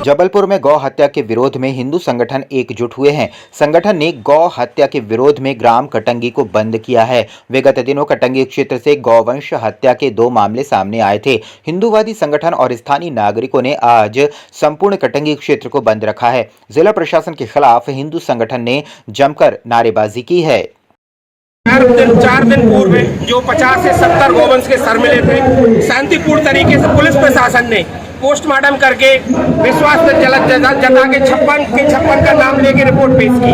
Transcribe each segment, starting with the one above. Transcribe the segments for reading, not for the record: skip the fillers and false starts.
जबलपुर में गौ हत्या के विरोध में हिंदू संगठन एकजुट हुए हैं। संगठन ने गौ हत्या के विरोध में ग्राम कटंगी को बंद किया है। विगत दिनों कटंगी क्षेत्र से गौवंश हत्या के 2 मामले सामने आए थे। हिंदूवादी संगठन और स्थानीय नागरिकों ने आज संपूर्ण कटंगी क्षेत्र को बंद रखा है। जिला प्रशासन के खिलाफ हिंदू संगठन ने जमकर नारेबाजी की है। 4 दिन पूर्व जो 50 से 70 गौवंश के सर मिले थे, शांतिपूर्ण तरीके से पुलिस प्रशासन ने पोस्टमार्टम करके विश्वास जता के 56 का नाम लेके रिपोर्ट पेश की।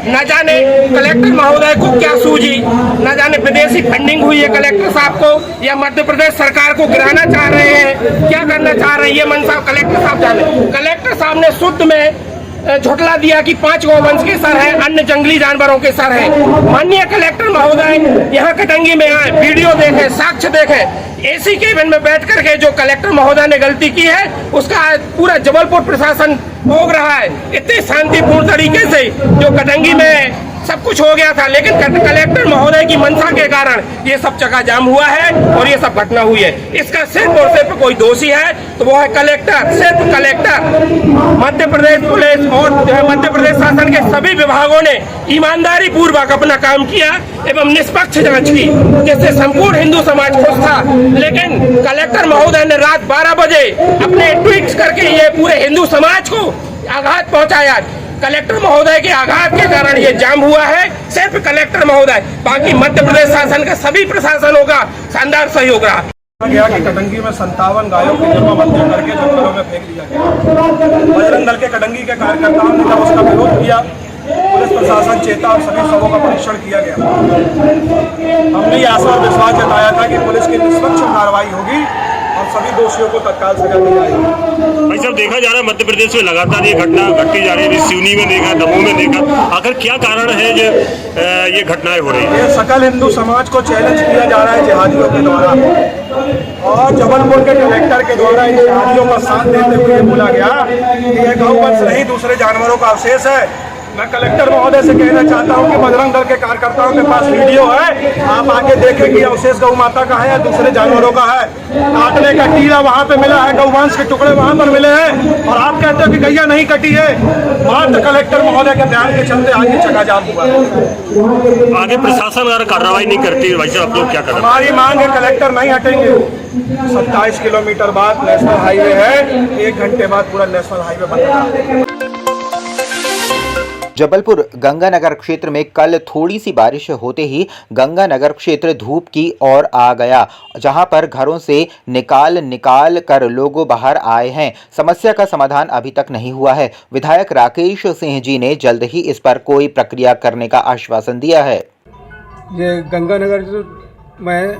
न जाने कलेक्टर महोदय को क्या सूझी, न जाने विदेशी फंडिंग हुई है कलेक्टर साहब को, या मध्य प्रदेश सरकार को गिराना चाह रहे हैं, क्या करना चाह रहे हैं ये मनसा कलेक्टर साहब जाने। कलेक्टर साहब ने शुद्ध में झुटला दिया कि 5 गौवंश के सर हैं, अन्य जंगली जानवरों के सर हैं। माननीय कलेक्टर महोदय यहाँ कटंगी में आए, वीडियो देखें, साक्ष्य देखें। एसी केबिन में बैठ करके जो कलेक्टर महोदय ने गलती की है उसका पूरा जबलपुर प्रशासन भोग रहा है। इतने शांतिपूर्ण तरीके से जो कटंगी में सब कुछ हो गया था, लेकिन कलेक्टर महोदय की मंशा के कारण ये सब चक्का जाम हुआ है और ये सब घटना हुई है। इसका सिर्फ और सिर्फ कोई दोषी है तो वो है कलेक्टर, सिर्फ कलेक्टर। मध्य प्रदेश पुलिस और मध्य प्रदेश शासन के सभी विभागों ने ईमानदारी पूर्वक अपना काम किया एवं निष्पक्ष जांच की, जिससे संपूर्ण हिंदू समाज खुश था। लेकिन कलेक्टर महोदय ने रात 12 बजे अपने ट्वीट्स करके ये पूरे हिंदू समाज को आघात पहुंचाया। कलेक्टर महोदय के आघात के कारण ये जाम हुआ है, सिर्फ कलेक्टर महोदय, बाकी मध्य प्रदेश शासन का सभी प्रशासनों का शानदार सहयोग रहा। गया कि कटंगी में 57 गायों की जमाबंदी करके जंगलों में फेंक दिया गया। बजरंग दल के कटंगी के कार्यकर्ताओं ने जब उसका विरोध किया, पुलिस प्रशासन चेता और सभी शवों का परीक्षण किया गया। हमने ये आशा और विश्वास जताया था कि पुलिस की निष्पक्ष कार्रवाई होगी और सभी दोषियों को तत्काल सजा दी जाएगी। भाई साहब, देखा जा रहा है मध्य प्रदेश में लगातार ये घटना घटती जा रही है। सिवनी में देखा, दमोह में देखा, आखिर क्या कारण है जो ये घटनाएं हो रही है? ये सकल हिंदू समाज को चैलेंज किया जा रहा है जिहादियों के द्वारा, और जबलपुर के कलेक्टर के द्वारा इन जिहादियों का साथ देते हुए बोला गया कि ये गौवंश नहीं दूसरे जानवरों का अवशेष है। मैं कलेक्टर महोदय से कहना चाहता हूं कि बजरंग दल के कार्यकर्ताओं के पास वीडियो है, आप आके देखें कि अवशेष गौ माता का है या दूसरे जानवरों का है। काटने का टीला वहां पे मिला है, गौवंश के टुकड़े वहां पर मिले हैं, और आप कहते हो कि गैया नहीं कटी है। मात्र कलेक्टर महोदय के ध्यान के चलते आगे चकाजाम हुआ है। आगे प्रशासन अगर कार्रवाई नहीं करती वैसे आप लोग क्या करें? हमारी मांग है, कलेक्टर नहीं हटेंगे। 27 किलोमीटर बाद नेशनल हाईवे है, 1 घंटे बाद पूरा नेशनल हाईवे बंद करा। जबलपुर गंगानगर क्षेत्र में कल थोड़ी सी बारिश होते ही गंगानगर क्षेत्र धूप की ओर आ गया, जहां पर घरों से निकाल कर लोग बाहर आए हैं। समस्या का समाधान अभी तक नहीं हुआ है। विधायक राकेश सिंह जी ने जल्द ही इस पर कोई प्रक्रिया करने का आश्वासन दिया है। ये गंगानगर में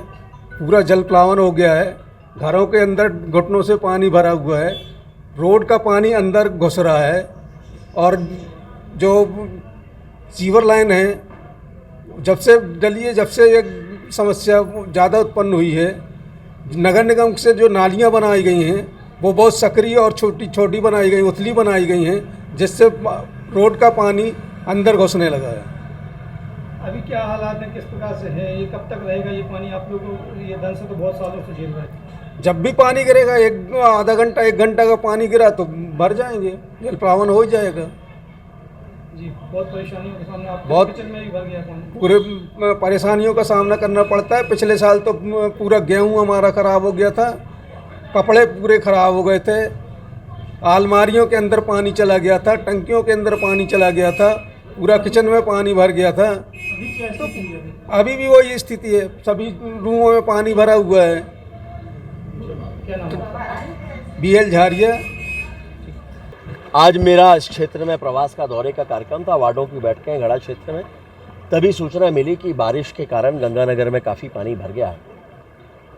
पूरा जल प्लावन हो गया है, घरों के अंदर घुटनों से पानी भरा हुआ है, रोड का पानी अंदर घुस रहा है, और जो सीवर लाइन है जब से ये समस्या ज़्यादा उत्पन्न हुई है, नगर निगम से जो नालियां बनाई गई हैं वो बहुत सक्रिय और छोटी बनाई गई, उथली बनाई गई हैं, जिससे रोड का पानी अंदर घुसने लगा है। अभी क्या हालात है, किस प्रकार से है, ये कब तक रहेगा ये पानी? आप लोग ये दल से तो बहुत सालों से झेल रहे हैं। जब भी पानी गिरेगा, आधा घंटा 1 घंटा का पानी गिरा तो भर जाएंगे, जल प्लावन हो जाएगा जी। बहुत परेशानियों के सामने आप बहुत किचन में भी भर गया पानी। पूरे परेशानियों का सामना करना पड़ता है। पिछले साल तो पूरा गेहूं हमारा ख़राब हो गया था, कपड़े पूरे ख़राब हो गए थे, अलमारियों के अंदर पानी चला गया था, टंकियों के अंदर पानी चला गया था, पूरा किचन में पानी भर गया था। अभी क्या स्थिति है? अभी भी वही स्थिति है, सभी रूमों में पानी भरा हुआ है। क्या नाम है? BL झारिया। आज मेरा इस क्षेत्र में प्रवास का दौरे का कार्यक्रम था, वार्डों की बैठकें गढ़ा क्षेत्र में। तभी सूचना मिली कि बारिश के कारण गंगानगर में काफ़ी पानी भर गया है।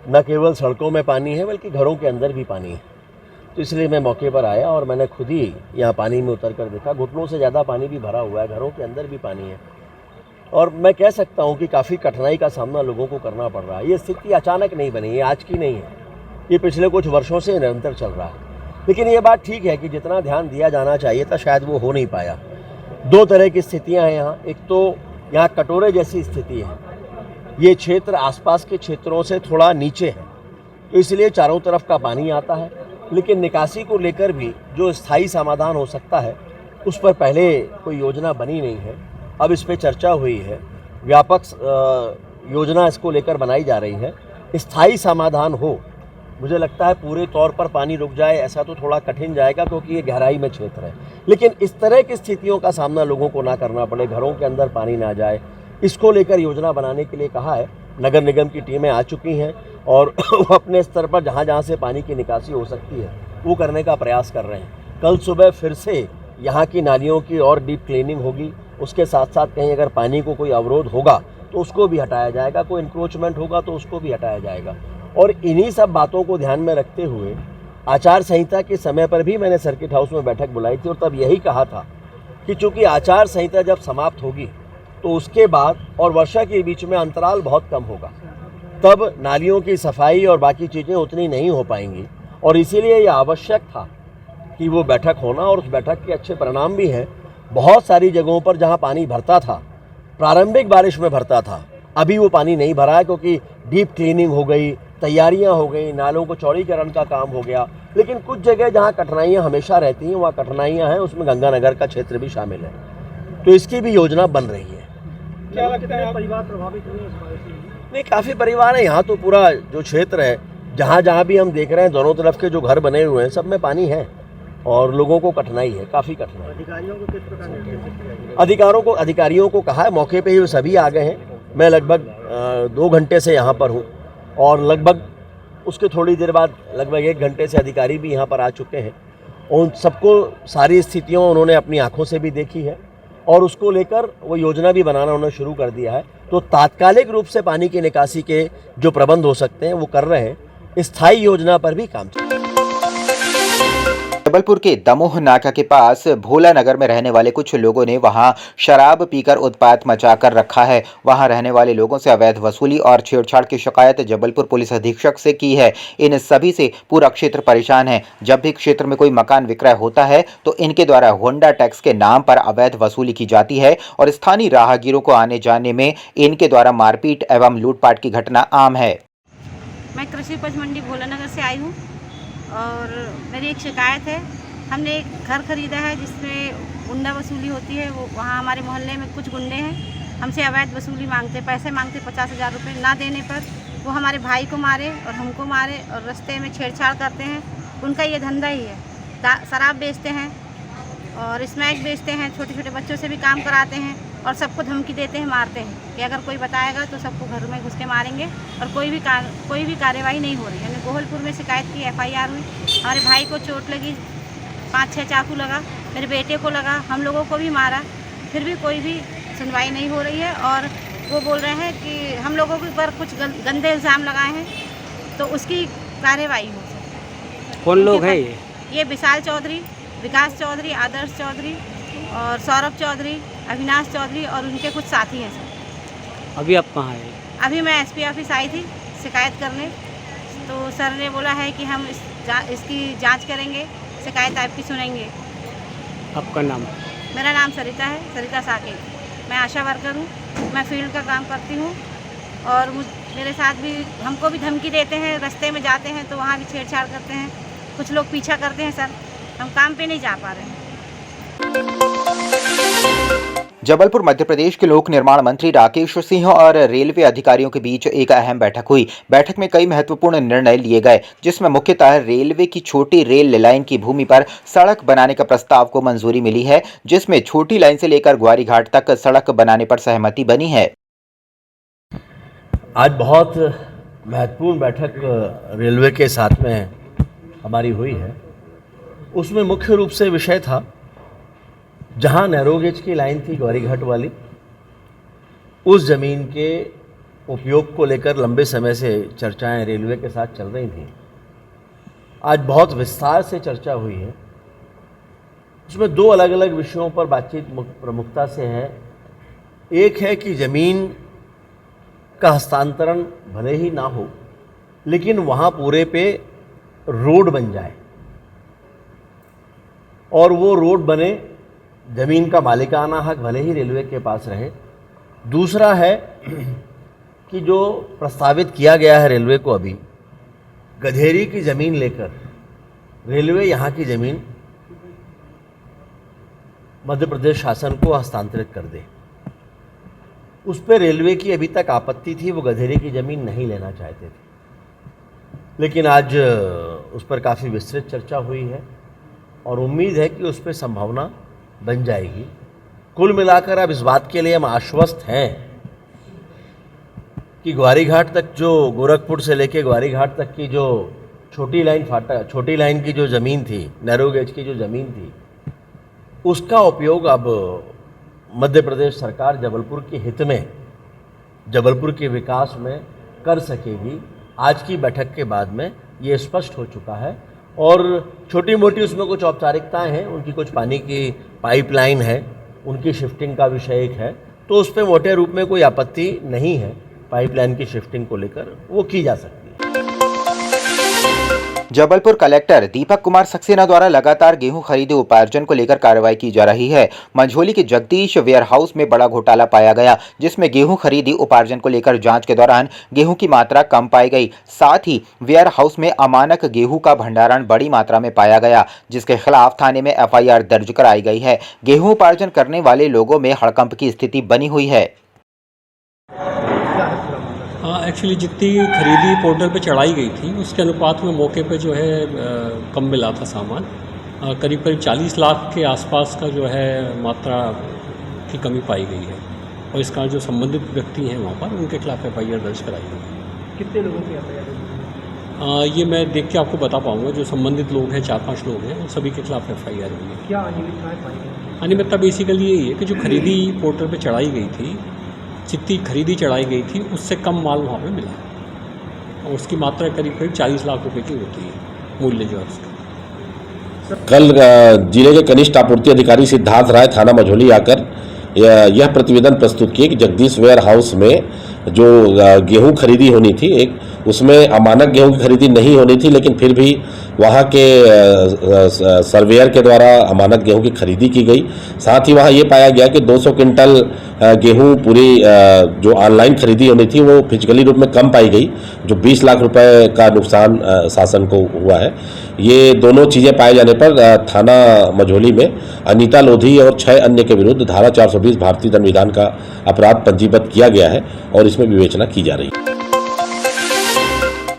न केवल सड़कों में पानी है बल्कि घरों के अंदर भी पानी है। तो इसलिए मैं मौके पर आया और मैंने खुद ही यहाँ पानी में उतर कर देखा। घुटनों से ज़्यादा पानी भी भरा हुआ है, घरों के अंदर भी पानी है, और मैं कह सकता हूँ कि काफ़ी कठिनाई का सामना लोगों को करना पड़ रहा है। ये स्थिति अचानक नहीं बनी, ये आज की नहीं है, ये पिछले कुछ वर्षों से निरंतर चल रहा है। लेकिन ये बात ठीक है कि जितना ध्यान दिया जाना चाहिए था शायद वो हो नहीं पाया। दो तरह की स्थितियां हैं यहाँ। एक तो यहाँ कटोरे जैसी स्थिति है, ये क्षेत्र आसपास के क्षेत्रों से थोड़ा नीचे है, तो इसलिए चारों तरफ का पानी आता है। लेकिन निकासी को लेकर भी जो स्थायी समाधान हो सकता है उस पर पहले कोई योजना बनी नहीं है। अब इस पर चर्चा हुई है, व्यापक योजना इसको लेकर बनाई जा रही है। स्थायी समाधान हो, मुझे लगता है पूरे तौर पर पानी रुक जाए ऐसा तो थोड़ा कठिन जाएगा, क्योंकि ये गहराई में क्षेत्र है। लेकिन इस तरह की स्थितियों का सामना लोगों को ना करना पड़े, घरों के अंदर पानी ना जाए, इसको लेकर योजना बनाने के लिए कहा है। नगर निगम की टीमें आ चुकी हैं और वो अपने स्तर पर जहाँ जहाँ से पानी की निकासी हो सकती है वो करने का प्रयास कर रहे हैं। कल सुबह फिर से यहाँ की नालियों की और डीप क्लीनिंग होगी। उसके साथ साथ कहीं अगर पानी को कोई अवरोध होगा तो उसको भी हटाया जाएगा, कोई इंक्रोचमेंट होगा तो उसको भी हटाया जाएगा। और इन्हीं सब बातों को ध्यान में रखते हुए आचार संहिता के समय पर भी मैंने सर्किट हाउस में बैठक बुलाई थी और तब यही कहा था कि चूँकि आचार संहिता जब समाप्त होगी तो उसके बाद और वर्षा के बीच में अंतराल बहुत कम होगा, तब नालियों की सफाई और बाकी चीज़ें उतनी नहीं हो पाएंगी। और इसीलिए यह आवश्यक था कि वो बैठक होना, और उस बैठक के अच्छे परिणाम भी हैं। बहुत सारी जगहों पर जहाँ पानी भरता था, प्रारंभिक बारिश में भरता था, अभी वो पानी नहीं भरा है, क्योंकि डीप क्लीनिंग हो गई, तैयारियां हो गई, नालों को चौड़ीकरण का काम हो गया। लेकिन कुछ जगह जहाँ कठिनाइयाँ हमेशा रहती हैं, वहाँ कठिनाइयाँ हैं, उसमें गंगानगर का क्षेत्र भी शामिल है, तो इसकी भी योजना बन रही है। क्या लगता है परिवार प्रभावित हुए इस बारिश से? नहीं, काफ़ी परिवार है यहाँ, तो पूरा जो क्षेत्र है जहाँ जहाँ भी हम देख रहे हैं दोनों तरफ के जो घर बने हुए हैं सब में पानी है और लोगों को कठिनाई है, काफ़ी कठिनाई। अधिकारियों को किस प्रकार निर्देश? अधिकारियों को कहा है, मौके पे ही वो सभी आ गए हैं। मैं लगभग 2 घंटे से यहाँ पर हूँ और लगभग उसके थोड़ी देर बाद लगभग 1 घंटे से अधिकारी भी यहाँ पर आ चुके हैं। उन सबको सारी स्थितियों उन्होंने अपनी आंखों से भी देखी है और उसको लेकर वो योजना भी बनाना उन्होंने शुरू कर दिया है। तो तात्कालिक रूप से पानी की निकासी के जो प्रबंध हो सकते हैं वो कर रहे हैं। स्थायी योजना पर भी काम चल रहा है। जबलपुर के दमोह नाका के पास भोला नगर में रहने वाले कुछ लोगों ने वहां शराब पीकर उत्पात मचाकर रखा है। वहां रहने वाले लोगों से अवैध वसूली और छेड़छाड़ की शिकायत जबलपुर पुलिस अधीक्षक से की है। इन सभी से पूरा क्षेत्र परेशान है। जब भी क्षेत्र में कोई मकान विक्रय होता है तो इनके द्वारा होंडा टैक्स के नाम पर अवैध वसूली की जाती है और स्थानीय राहगीरों को आने जाने में इनके द्वारा मारपीट एवं लूटपाट की घटना आम है। मैं कृषि उपज मंडी भोला नगर से आई हूँ और मेरी एक शिकायत है। हमने एक घर खरीदा है जिसमें गुंडा वसूली होती है। वो वहाँ हमारे मोहल्ले में कुछ गुंडे हैं, हमसे अवैध वसूली मांगते, पैसे मांगते 50,000 रुपये। ना देने पर वो हमारे भाई को मारे और हमको मारे और रास्ते में छेड़छाड़ करते हैं। उनका ये धंधा ही है। शराब बेचते हैं और स्मैक बेचते हैं, छोटे छोटे बच्चों से भी काम कराते हैं और सबको धमकी देते हैं, मारते हैं कि अगर कोई बताएगा तो सबको घर में घुस के मारेंगे और कोई भी कार्यवाही नहीं हो रही है। हमने गोहलपुर में शिकायत की, FIR हुई, हमारे भाई को चोट लगी, 5-6 चाकू लगा, मेरे बेटे को लगा, हम लोगों को भी मारा, फिर भी कोई भी सुनवाई नहीं हो रही है। और वो बोल रहे हैं कि हम लोगों के ऊपर कुछ गंदे इल्ज़ाम लगाए हैं तो उसकी कार्यवाही हो। कौन लोग हैं ये विशाल चौधरी, विकास चौधरी, आदर्श चौधरी और सौरभ चौधरी, अविनाश चौधरी और उनके कुछ साथी हैं सर। अभी आप कहाँ हैं? अभी मैं SP ऑफिस आई थी शिकायत करने, तो सर ने बोला है कि हम इसकी जांच करेंगे, शिकायत आपकी सुनेंगे। आपका नाम? मेरा नाम सरिता है, सरिता साकेत। मैं आशा वर्कर हूँ, मैं फील्ड का काम करती हूँ और मेरे साथ भी हमको भी धमकी देते हैं। रास्ते में जाते हैं तो वहाँ भी छेड़छाड़ करते हैं, कुछ लोग पीछा करते हैं। सर हम काम पे नहीं जा पा रहे हैं। जबलपुर मध्य प्रदेश के लोक निर्माण मंत्री राकेश सिंह और रेलवे अधिकारियों के बीच एक अहम बैठक हुई। बैठक में कई महत्वपूर्ण निर्णय लिए गए, जिसमें मुख्यतः रेलवे की छोटी रेल लाइन की भूमि पर सड़क बनाने का प्रस्ताव को मंजूरी मिली है, जिसमें छोटी लाइन से लेकर ग्वारी घाट तक सड़क बनाने पर सहमति बनी है। आज बहुत महत्वपूर्ण बैठक रेलवे के साथ में हमारी हुई है। उसमें मुख्य रूप से विषय था, जहाँ नैरोगेज की लाइन थी ग्वारीघाट वाली, उस ज़मीन के उपयोग को लेकर लंबे समय से चर्चाएं रेलवे के साथ चल रही थी। आज बहुत विस्तार से चर्चा हुई है। उसमें 2 अलग अलग विषयों पर बातचीत प्रमुखता से है। एक है कि ज़मीन का हस्तांतरण भले ही ना हो, लेकिन वहाँ पूरे पे रोड बन जाए और वो रोड बने ज़मीन का मालिकाना हक भले ही रेलवे के पास रहे। दूसरा है कि जो प्रस्तावित किया गया है रेलवे को अभी, गधेरी की ज़मीन लेकर रेलवे यहाँ की ज़मीन मध्य प्रदेश शासन को हस्तांतरित कर दे, उस पर रेलवे की अभी तक आपत्ति थी, वो गधेरी की ज़मीन नहीं लेना चाहते थे। लेकिन आज उस पर काफ़ी विस्तृत चर्चा हुई है और उम्मीद है कि उस पर संभावना बन जाएगी। कुल मिलाकर अब इस बात के लिए हम आश्वस्त हैं कि ग्वारीघाट तक जो गोरखपुर से लेके ग्वारीघाट तक की जो छोटी लाइन की जो ज़मीन थी, नैरो गेज की जो ज़मीन थी, उसका उपयोग अब मध्य प्रदेश सरकार जबलपुर के हित में, जबलपुर के विकास में कर सकेगी। आज की बैठक के बाद में ये स्पष्ट हो चुका है और छोटी मोटी उसमें कुछ औपचारिकताएं हैं, उनकी कुछ पानी की पाइपलाइन है, उनकी शिफ्टिंग का विषय एक है, तो उस पर मोटे रूप में कोई आपत्ति नहीं है। पाइपलाइन की शिफ्टिंग को लेकर वो की जा सकती है। जबलपुर कलेक्टर दीपक कुमार सक्सेना द्वारा लगातार गेहूं खरीदी उपार्जन को लेकर कार्रवाई की जा रही है। मंझोली के जगदीश वेयर हाउस में बड़ा घोटाला पाया गया, जिसमें गेहूं खरीदी उपार्जन को लेकर जांच के दौरान गेहूं की मात्रा कम पाई गई। साथ ही वेयर हाउस में अमानक गेहूं का भंडारण बड़ी मात्रा में पाया गया, जिसके खिलाफ थाने में FIR दर्ज कराई गई है। गेहूं उपार्जन करने वाले लोगों में हड़कंप की स्थिति बनी हुई है। हाँ, एक्चुअली जितनी खरीदी पोर्टल पे चढ़ाई गई थी उसके अनुपात में मौके पे जो है कम मिला था सामान। करीब करीब 40 लाख के आसपास का जो है मात्रा की कमी पाई गई है और इसका जो संबंधित व्यक्ति हैं वहाँ पर, उनके खिलाफ FIR दर्ज कराई गई है। कितने लोगों की FIR? ये मैं देख के आपको बता पाऊँगा। जो संबंधित लोग हैं, 4-5 लोग हैं, उन सभी के खिलाफ FIR हुई है। क्या अनियमितताएं पाई गई? अनियमितता बेसिकली यही है कि जो खरीदी पोर्टल पर चढ़ाई गई थी, जितनी खरीदी चढ़ाई गई थी उससे कम माल वहाँ पे मिला और उसकी मात्रा करीब करीब 40 लाख रुपए की होती है, मूल्य जो है उसका। कल जिले के कनिष्ठ आपूर्ति अधिकारी सिद्धार्थ राय थाना मझौली आकर यह प्रतिवेदन प्रस्तुत किए कि जगदीश वेयर हाउस में जो गेहूं खरीदी होनी थी, एक उसमें अमानक गेहूं की खरीदी नहीं होनी थी, लेकिन फिर भी वहाँ के सर्वेयर के द्वारा अमानक गेहूं की खरीदी की गई। साथ ही वहाँ ये पाया गया कि 200 क्विंटल गेहूं पूरी जो ऑनलाइन खरीदी होनी थी वो फिजिकली रूप में कम पाई गई, जो 20 लाख रुपए का नुकसान शासन को हुआ है। ये दोनों चीज़ें पाए जाने पर थाना मझौली में अनीता लोधी और 6 अन्य के विरुद्ध धारा 420 भारतीय दंड विधान का अपराध पंजीबद्ध किया गया है और इसमें विवेचना की जा रही है।